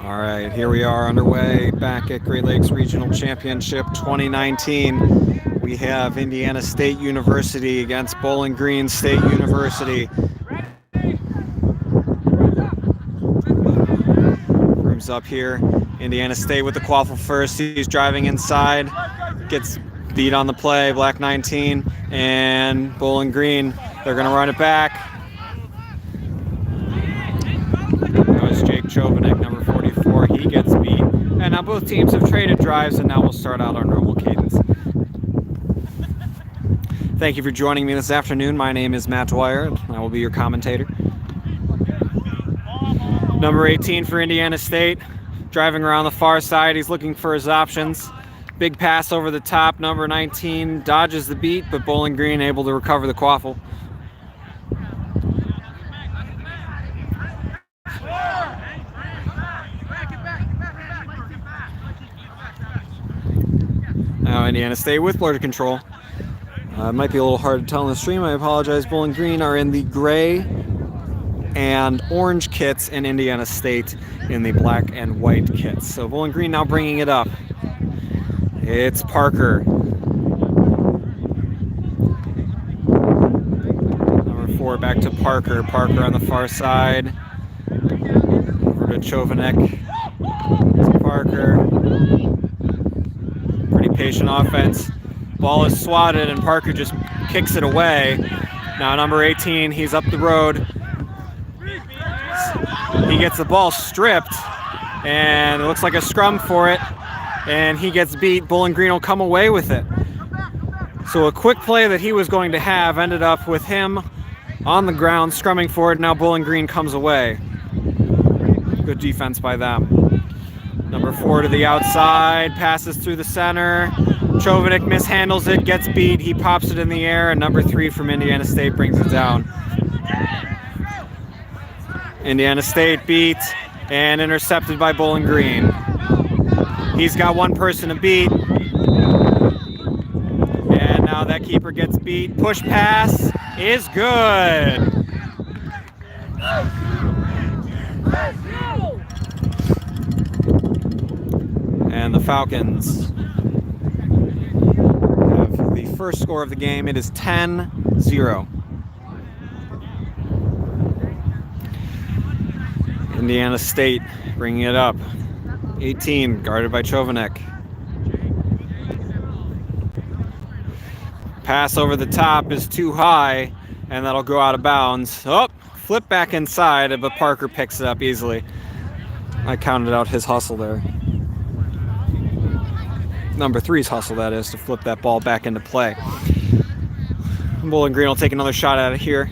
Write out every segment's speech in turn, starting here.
All right, here we are underway back at Great Lakes Regional Championship 2019. We have Indiana State University against Bowling Green State University. Rooms up here. Indiana State with the quaffle first. He's driving inside. Gets beat on the play, black 19. And Bowling Green, they're going to run it back. That was Jake Chovanek, number 44. He gets beat. And now both teams have traded drives, and now we'll start out our normal cadence. Thank you for joining me this afternoon. My name is Matt Dwyer, and I will be your commentator. Number 18 for Indiana State, driving around the far side. He's looking for his options. Big pass over the top. Number 19 dodges the beat, but Bowling Green able to recover the quaffle. Now Indiana State with blur control. It might be a little hard to tell in the stream. I apologize. Bowling Green are in the gray and orange kits, and Indiana State in the black and white kits. So Bowling Green now bringing it up. It's Parker. Number 4 back to Parker. Parker on the far side. Over to Chovanek. To Parker. Pretty patient offense. Ball is swatted and Parker just kicks it away. Now number 18, he's up the road. He gets the ball stripped and it looks like a scrum for it. And he gets beat. Bowling Green will come away with it. So a quick play that he was going to have ended up with him on the ground scrumming for it. Now Bowling Green comes away. Good defense by them. Number 4 to the outside, passes through the center. Chovanek mishandles it, gets beat. He pops it in the air, and number 3 from Indiana State brings it down. Indiana State beat and intercepted by Bowling Green. He's got one person to beat. And now that keeper gets beat. Push pass is good. And the Falcons have the first score of the game. It is 10-0. Indiana State bringing it up. 18, guarded by Chovanek. Pass over the top is too high, and that'll go out of bounds. Oh, flip back inside, but Parker picks it up easily. I counted out his hustle there. Number 3's hustle, that is, to flip that ball back into play. Bowling Green will take another shot at it here.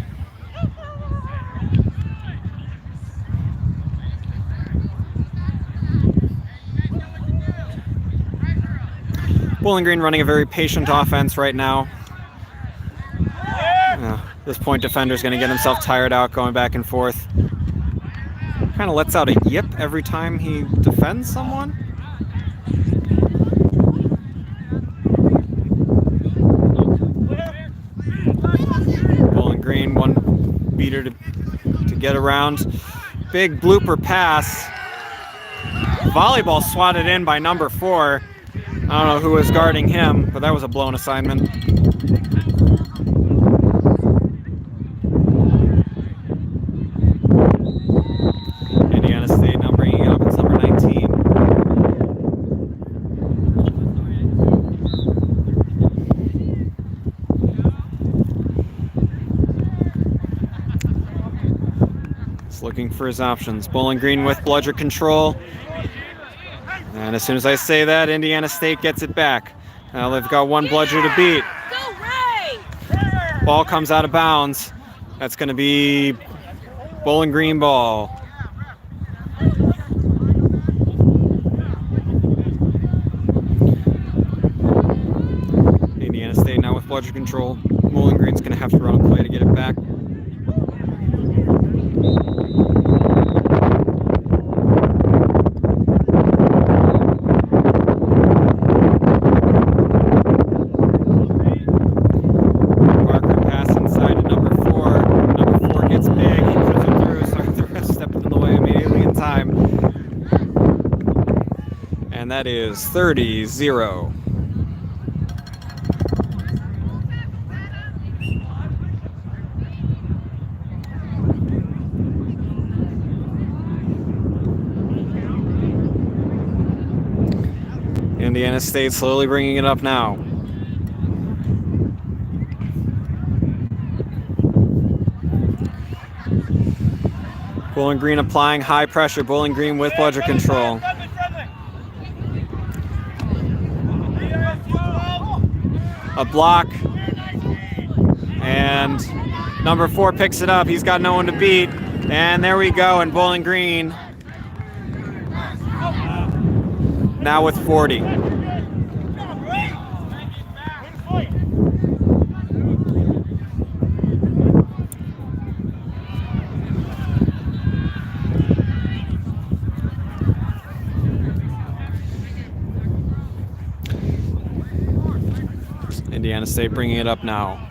Bowling Green running a very patient offense right now. This point defender's going to get himself tired out going back and forth. Kind of lets out a yip every time he defends someone. Bowling Green, one beater to get around. Big blooper pass. Volleyball swatted in by number 4. I don't know who was guarding him, but that was a blown assignment. Indiana State now bringing it up. It's number 19. He's looking for his options. Bowling Green with bludger control. And as soon as I say that, Indiana State gets it back. Now they've got one bludger to beat. Ball comes out of bounds. That's going to be Bowling Green ball. Indiana State now with bludger control. Bowling Green's going to have to run a play to get it back. Parker pass inside to number 4. Number 4 gets big. He And that is 30-0. Indiana State slowly bringing it up now. Bowling Green applying high pressure. Bowling Green with bludger control. A block. And number 4 picks it up. He's got no one to beat. And there we go. And Bowling Green now with 40. Indiana State bringing it up now.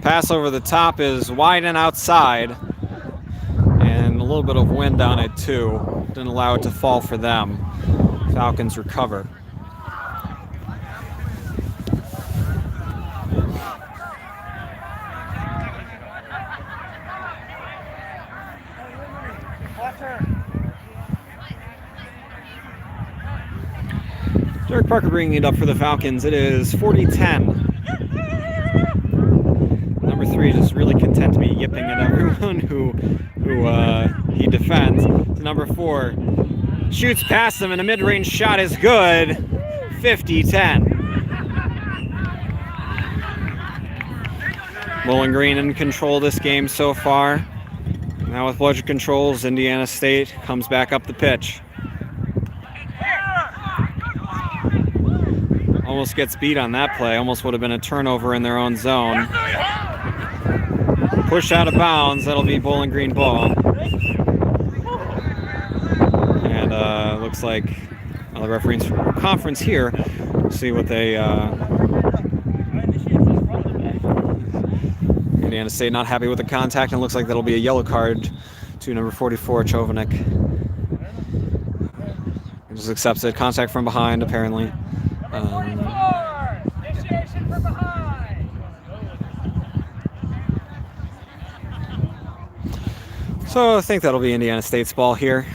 Pass over the top is wide and outside. And a little bit of wind down it too. Didn't allow it to fall for them. Falcons recover. Derek Parker bringing it up for the Falcons. It is 40-10. Number 3 just really content to be yipping at everyone who he defends. Number 4 shoots past him and a mid-range shot is good. 50-10. Bowling Green in control of this game so far. Now with bludger controls, Indiana State comes back up the pitch. Almost gets beat on that play. Almost would have been a turnover in their own zone. Push out of bounds. That'll be Bowling Green ball. And looks like the referees conference here. See what they. Indiana State not happy with the contact, and looks like that'll be a yellow card to number 44, Chovanek. Just accepts it. Contact from behind, apparently. So I think that'll be Indiana State's ball here.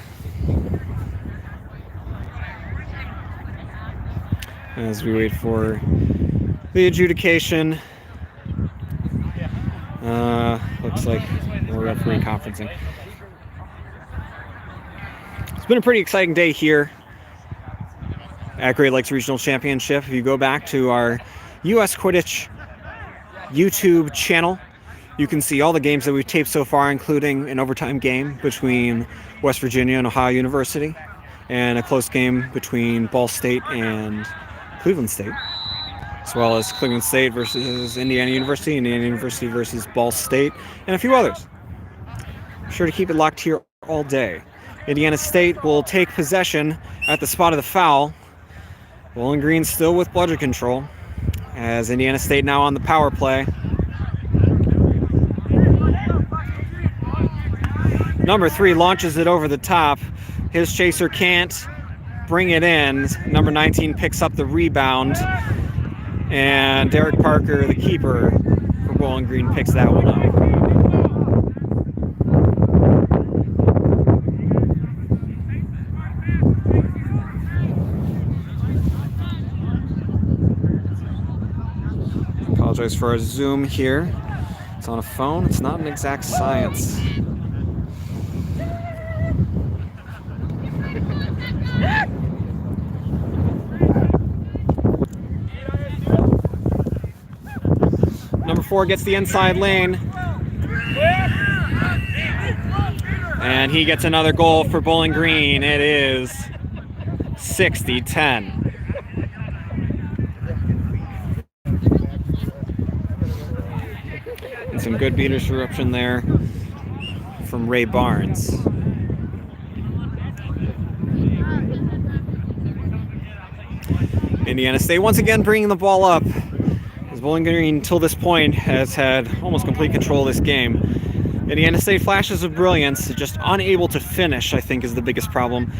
As we wait for the adjudication. Looks like more referee conferencing. It's been a pretty exciting day here at Great Lakes Regional Championship. If you go back to our U.S. Quidditch YouTube channel, you can see all the games that we've taped so far, including an overtime game between West Virginia and Ohio University, and a close game between Ball State and Cleveland State, as well as Cleveland State versus Indiana University, Indiana University versus Ball State, and a few others. Be sure to keep it locked here all day. Indiana State will take possession at the spot of the foul. Bowling Green still with bludger control, as Indiana State now on the power play. Number 3 launches it over the top. His chaser can't bring it in. Number 19 picks up the rebound. And Derek Parker, the keeper for Bowling Green, picks that one up. Apologize for our Zoom here. It's on a phone. It's not an exact science. Number 4 gets the inside lane. And he gets another goal for Bowling Green. It is 60-10. And some good beat interruption there from Ray Barnes. Indiana State once again bringing the ball up. As Bowling Green, until this point, has had almost complete control of this game. Indiana State flashes of brilliance, just unable to finish, I think, is the biggest problem.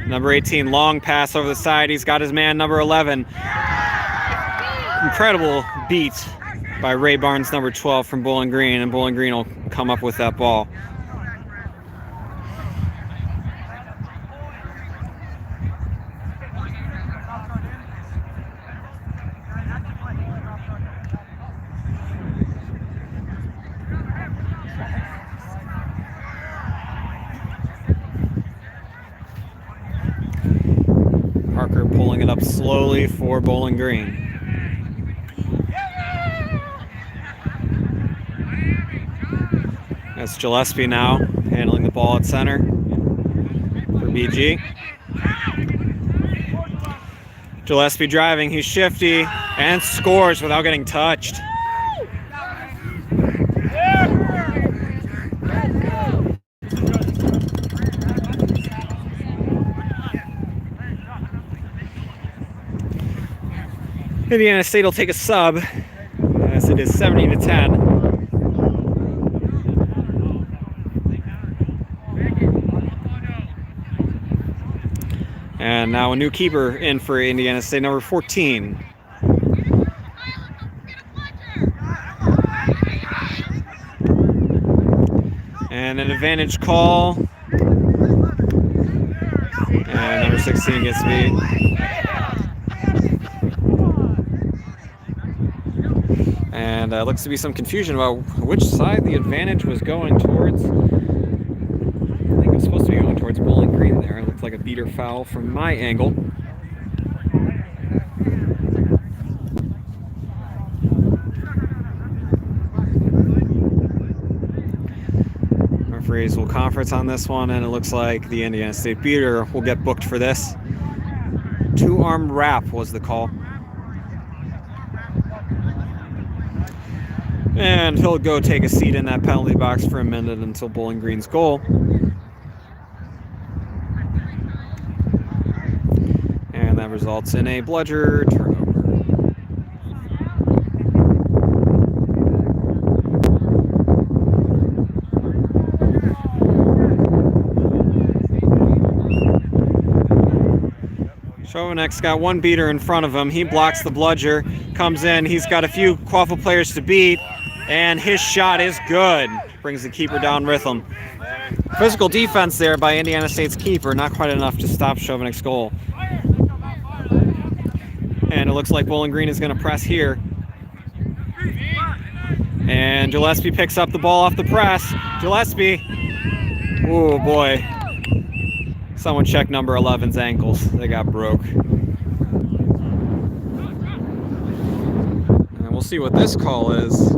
Number 18, long pass over the side. He's got his man, number 11. Incredible beat by Ray Barnes, number 12 from Bowling Green, and Bowling Green will come up with that ball. Parker pulling it up slowly for Bowling Green. That's Gillespie now, handling the ball at center for BG. Gillespie driving, he's shifty, and scores without getting touched. Indiana State will take a sub, as it is 70-10. And now a new keeper in for Indiana State, number 14. And an advantage call. And number 16 gets beat. And looks to be some confusion about which side the advantage was going towards. I think it was supposed to be going towards Bowling Green there. It looked like a beater foul from my angle. Referees will conference on this one, and it looks like the Indiana State beater will get booked for this. Two-arm wrap was the call. And he'll go take a seat in that penalty box for a minute until Bowling Green's goal. And that results in a bludger turnover. Chauvinek's got one beater in front of him. He blocks the bludger, comes in. He's got a few Quaffle players to beat, and his shot is good. Brings the keeper down with him. Physical defense there by Indiana State's keeper, not quite enough to stop Chauvinek's goal. And it looks like Bowling Green is going to press here. And Gillespie picks up the ball off the press. Gillespie. Oh boy. Someone check number 11's ankles. They got broke. And we'll see what this call is.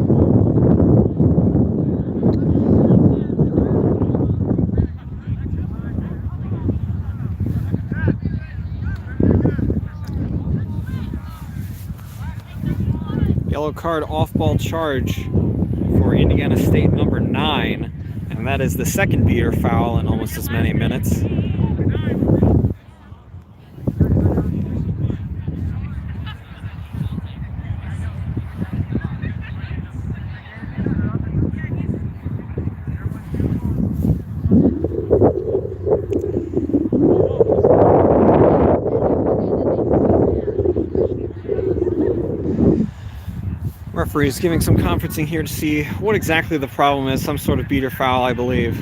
Yellow card off-ball charge for Indiana State number 9. And that is the second beater foul in almost as many minutes. Referees giving some conferencing here to see what exactly the problem is. Some sort of beater foul, I believe.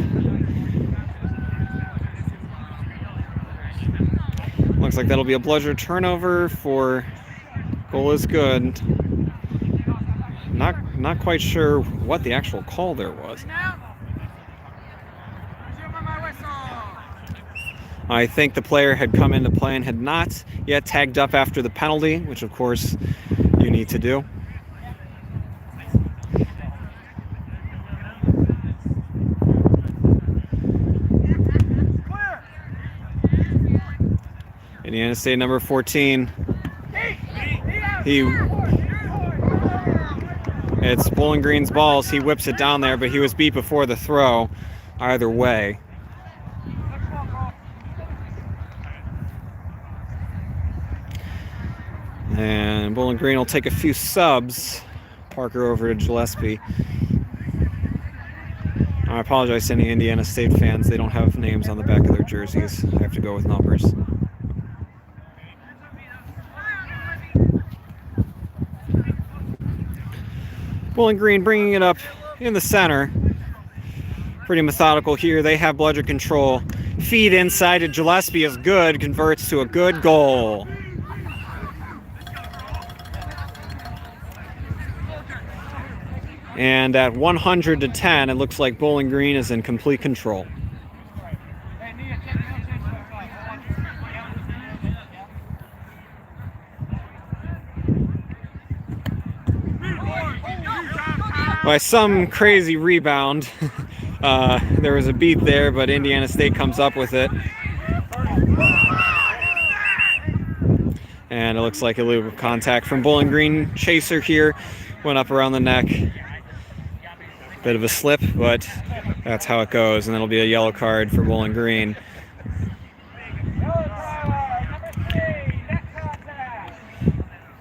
Looks like that'll be a bludger turnover for goal is good. Not quite sure what the actual call there was. I think the player had come into play and had not yet tagged up after the penalty, which of course you need to do. Indiana State number 14. It's Bowling Green's balls. He whips it down there, but he was beat before the throw. Either way. And Bowling Green will take a few subs. Parker over to Gillespie. I apologize to any Indiana State fans. They don't have names on the back of their jerseys. I have to go with numbers. Bowling Green bringing it up in the center. Pretty methodical here. They have bludger control. Feed inside to Gillespie is good. Converts to a good goal. And at 100-10, it looks like Bowling Green is in complete control. By some crazy rebound, there was a beat there, but Indiana State comes up with it. And it looks like a little contact from Bowling Green. Chaser here went up around the neck. Bit of a slip, but that's how it goes, and it'll be a yellow card for Bowling Green.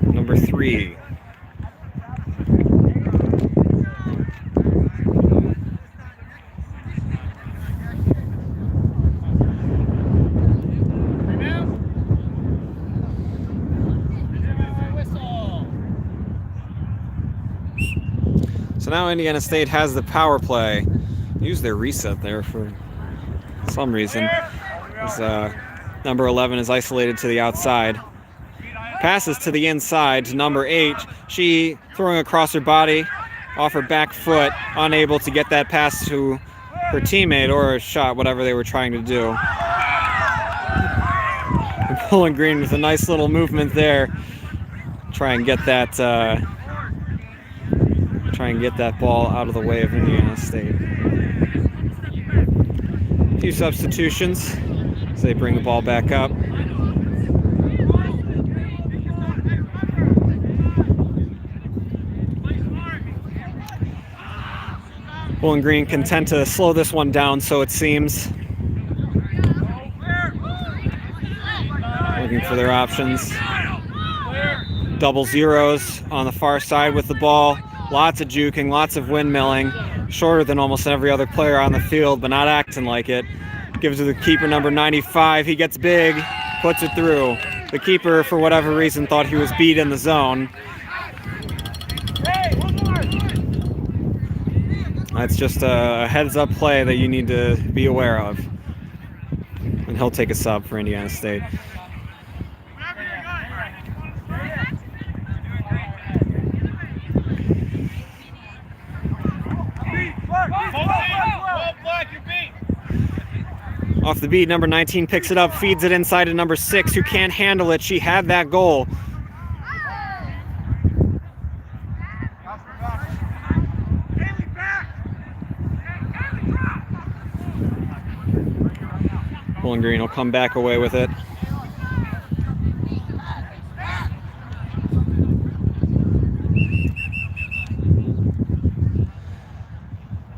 Number 3. So now Indiana State has the power play. Use their reset there for some reason. Number 11 is isolated to the outside. Passes to the inside to number 8. She throwing across her body, off her back foot, unable to get that pass to her teammate or a shot, whatever they were trying to do. And Bowling Green with a nice little movement there. Try and get that ball out of the way of Indiana State. A few substitutions as they bring the ball back up. Bowling Green content to slow this one down, so it seems. Looking for their options. Double zeros on the far side with the ball. Lots of juking, lots of windmilling. Shorter than almost every other player on the field, but not acting like it. Gives to the keeper, number 95. He gets big, puts it through. The keeper, for whatever reason, thought he was beat in the zone. That's just a heads-up play that you need to be aware of. And he'll take a sub for Indiana State. Off the beat, number 19 picks it up, feeds it inside to number 6, who can't handle it. She had that goal. Bowling Green will come back away with it.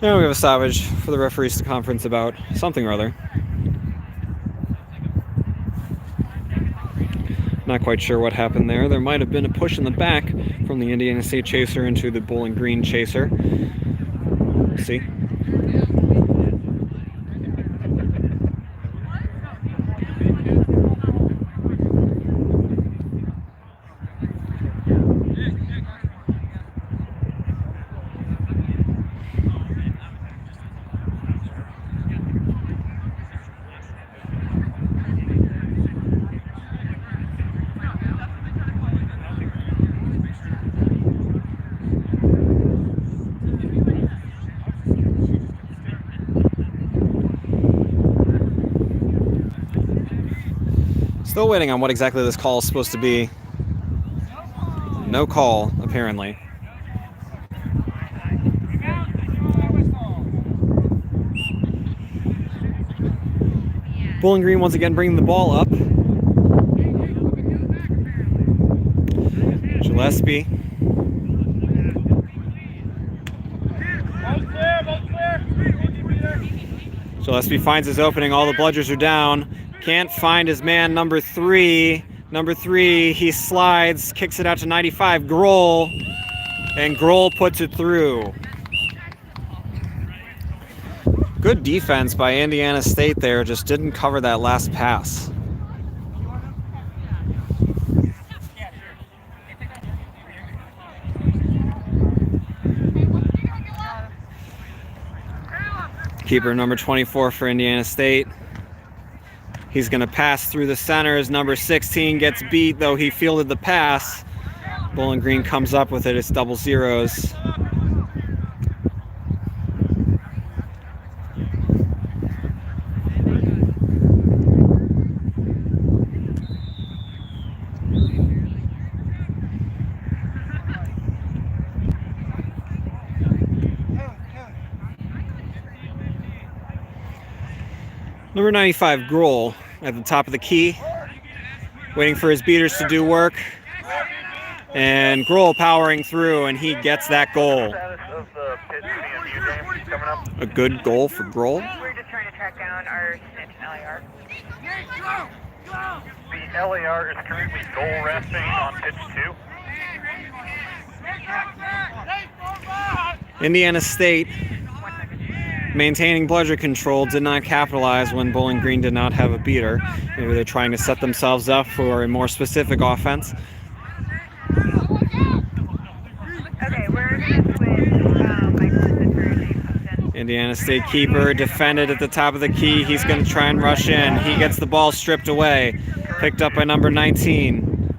Now we have a stoppage for the referees to conference about something or other. Not quite sure what happened there. There might have been a push in the back from the Indiana State chaser into the Bowling Green chaser. We'll see. Still waiting on what exactly this call is supposed to be. No call, apparently. Bowling Green once again bringing the ball up. Gillespie. Gillespie finds his opening. All the bludgers are down. Can't find his man, number 3. Number 3, he slides, kicks it out to 95, Grohl, and Grohl puts it through. Good defense by Indiana State there, just didn't cover that last pass. Keeper number 24 for Indiana State. He's going to pass through the center as number 16 gets beat, though he fielded the pass. Bowling Green comes up with it. It's double zeros. Number 95, Grohl, at the top of the key, waiting for his beaters to do work. And Grohl powering through, and he gets that goal. A good goal for Grohl. We're just trying to track down our snitch LAR. The LAR is currently goal resting on pitch 2. Indiana State, maintaining bludger control, did not capitalize when Bowling Green did not have a beater. Maybe they're trying to set themselves up for a more specific offense. Okay, we're going to switch Indiana State keeper defended at the top of the key. He's going to try and rush in. He gets the ball stripped away. Picked up by number 19.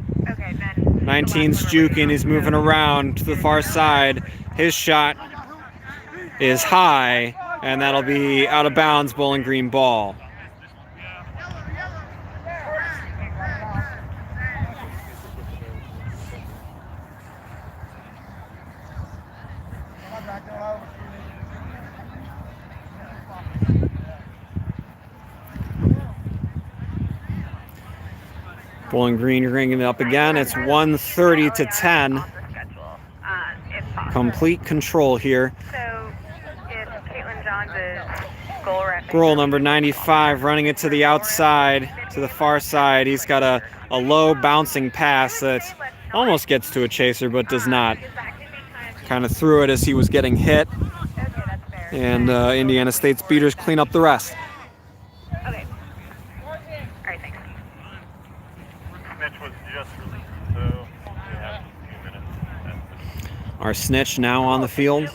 19's juking. He's moving around to the far side. His shot is high, and that'll be out of bounds, Bowling Green ball. Bowling Green ringing it up again. It's 1:30 to 10. Complete control here. So if Caitlin Johns is goal ref. Grohl, number 95, running it to the outside, to the far side. He's got a low bouncing pass that almost gets to a chaser, but does not. Kind of threw it as he was getting hit. And Indiana State's beaters clean up the rest. Okay. All right, thanks. Snitch was just released, so we have a few minutes. Our snitch now on the field,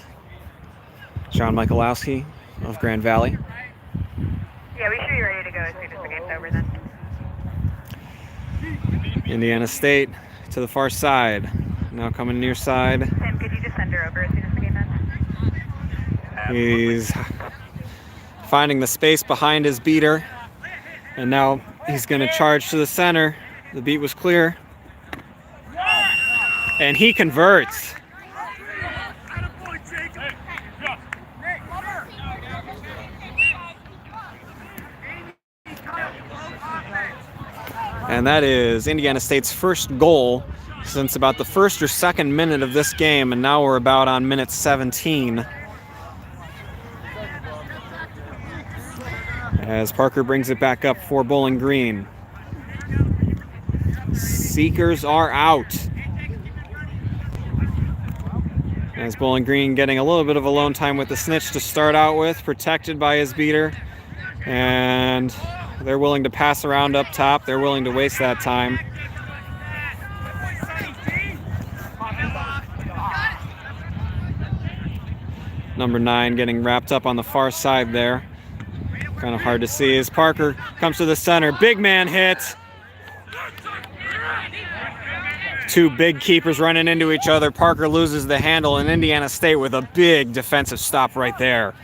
John Michalowski of Grand Valley. Yeah, we should be ready to go as soon as the game's over then. Indiana State to the far side. Now coming near side. Sam, could you just send her over as soon as the game ends? He's finding the space behind his beater. And now he's going to charge to the center. The beat was clear. And he converts. And that is Indiana State's first goal since about the first or second minute of this game, and now we're about on minute 17. As Parker brings it back up for Bowling Green. Seekers are out. As Bowling Green getting a little bit of alone time with the snitch to start out with, protected by his beater. And they're willing to pass around up top. They're willing to waste that time. Number 9 getting wrapped up on the far side there. Kind of hard to see as Parker comes to the center. Big man hit. Two big keepers running into each other. Parker loses the handle, and Indiana State with a big defensive stop right there.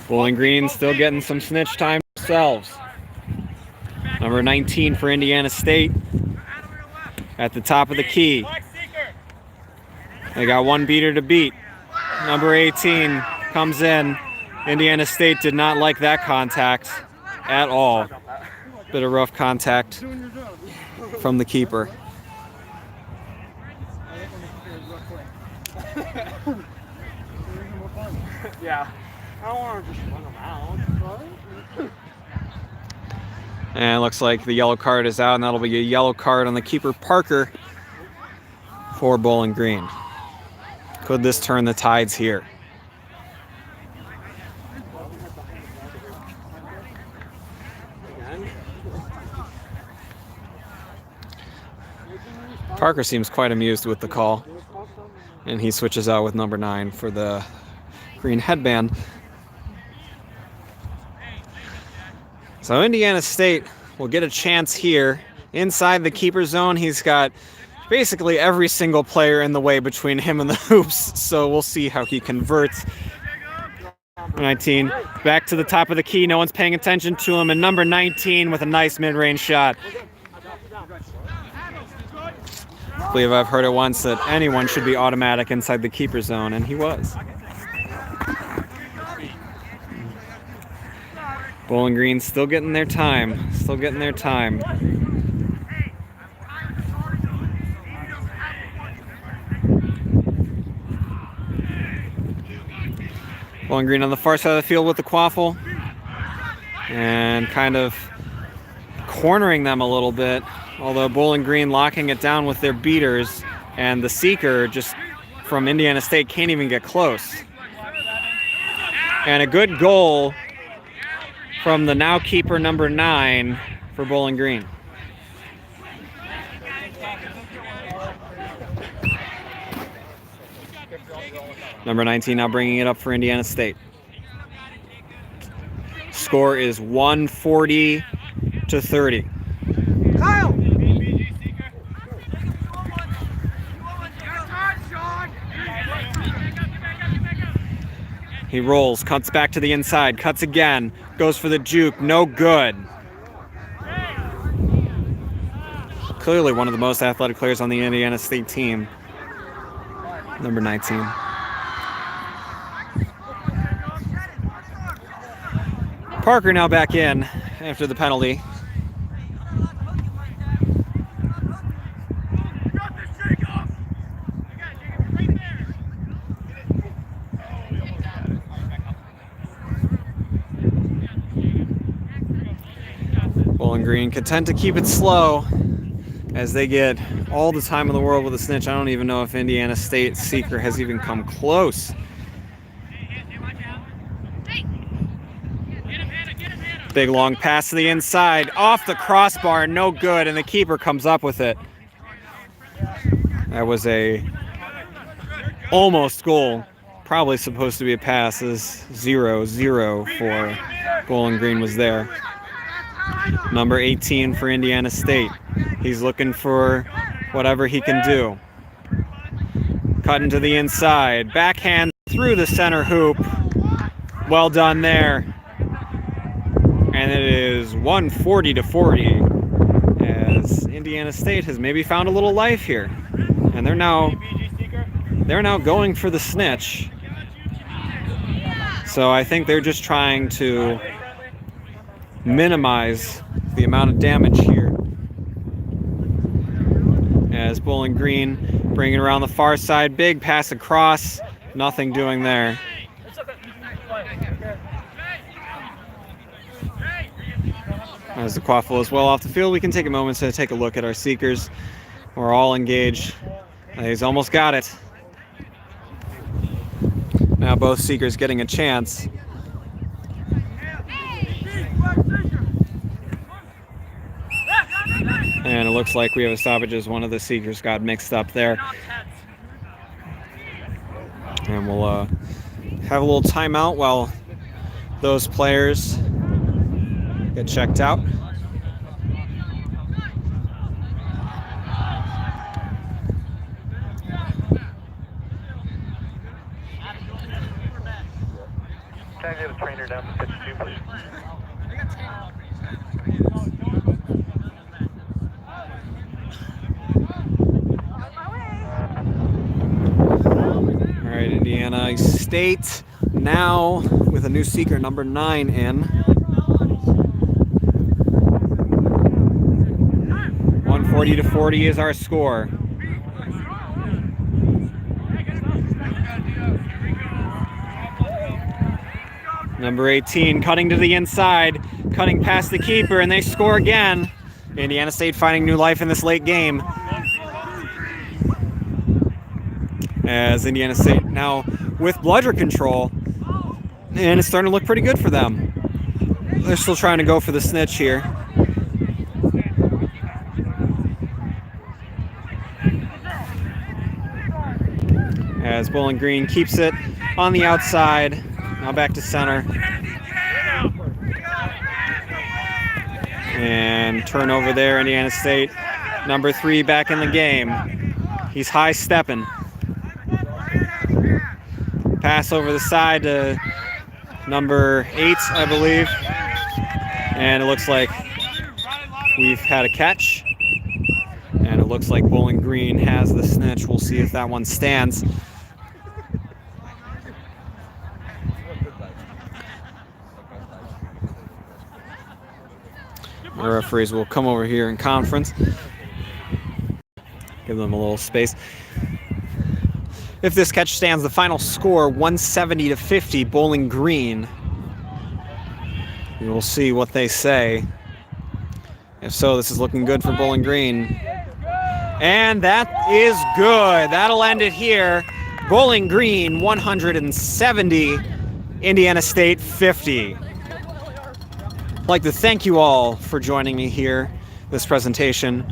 Bowling Green still getting some snitch time themselves. Number 19 for Indiana State at the top of the key. They got one beater to beat. Number 18 comes in. Indiana State did not like that contact at all. Bit of rough contact from the keeper. Yeah. I don't want to just run around. And it looks like the yellow card is out, and that'll be a yellow card on the keeper, Parker. for Bowling Green. Could this turn the tides here? Parker seems quite amused with the call, and he switches out with number 9 for the green headband. So Indiana State will get a chance here. Inside the keeper zone, he's got basically every single player in the way between him and the hoops, so we'll see how he converts. 19, back to the top of the key, no one's paying attention to him, and number 19 with a nice mid-range shot. I believe I've heard it once that anyone should be automatic inside the keeper zone, and he was. Bowling Green still getting their time, Bowling Green on the far side of the field with the quaffle and kind of cornering them a little bit, although Bowling Green locking it down with their beaters, and the seeker just from Indiana State can't even get close. And a good goal from the now keeper number 9 for Bowling Green. Number 19 now bringing it up for Indiana State. Score is 140-30. Kyle! He rolls, cuts back to the inside, cuts again, goes for the juke, no good. Clearly one of the most athletic players on the Indiana State team, number 19. Parker now back in after the penalty. Bowling Green content to keep it slow as they get all the time in the world with a snitch. I don't even know if Indiana State seeker has even come close. Big long pass to the inside, off the crossbar, no good, and the keeper comes up with it. That was a almost goal. Probably supposed to be a pass, as 0-0 for Bowling Green was there. Number 18 for Indiana State. He's looking for whatever he can do. Cutting to the inside, backhand through the center hoop. Well done there. And it is 140-40 as Indiana State has maybe found a little life here. And they're now going for the snitch. So I think they're just trying to minimize the amount of damage here. As Bowling Green bringing around the far side, big pass across, nothing doing there. As the quaffle is well off the field, we can take a moment to take a look at our seekers. We're all engaged. He's almost got it. Now both seekers getting a chance. And it looks like we have a stoppage as one of the seekers got mixed up there. And we'll have a little timeout while those players get checked out. Can I get a trainer down to pitch 2, please? All right, Indiana State now with a new seeker, number 9 in. 140-40 is our score. Number 18 cutting to the inside, cutting past the keeper, and they score again. Indiana State finding new life in this late game. as Indiana State now with bludger control, and it's starting to look pretty good for them. They're still trying to go for the snitch here. As Bowling Green keeps it on the outside. Now back to center. And turnover there, Indiana State. Number 3 back in the game. He's high stepping. Pass over the side to number 8, I believe. And it looks like we've had a catch. And it looks like Bowling Green has the snitch. We'll see if that one stands. The referees will come over here in conference. Give them a little space. If this catch stands, the final score 170-50, Bowling Green. We will see what they say. If so, this is looking good for Bowling Green. And that is good. That'll end it here. Bowling Green 170, Indiana State 50. I'd like to thank you all for joining me here, this presentation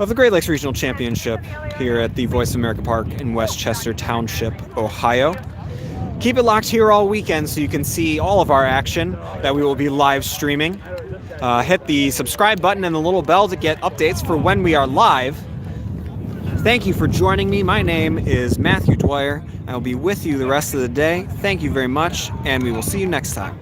of the Great Lakes Regional Championship here at the Voice of America Park in Westchester Township, Ohio. Keep it locked here all weekend so you can see all of our action that we will be live streaming. Hit the subscribe button and the little bell to get updates for when we are live. Thank you for joining me. My name is Matthew Dwyer. I will be with you the rest of the day. Thank you very much, and we will see you next time.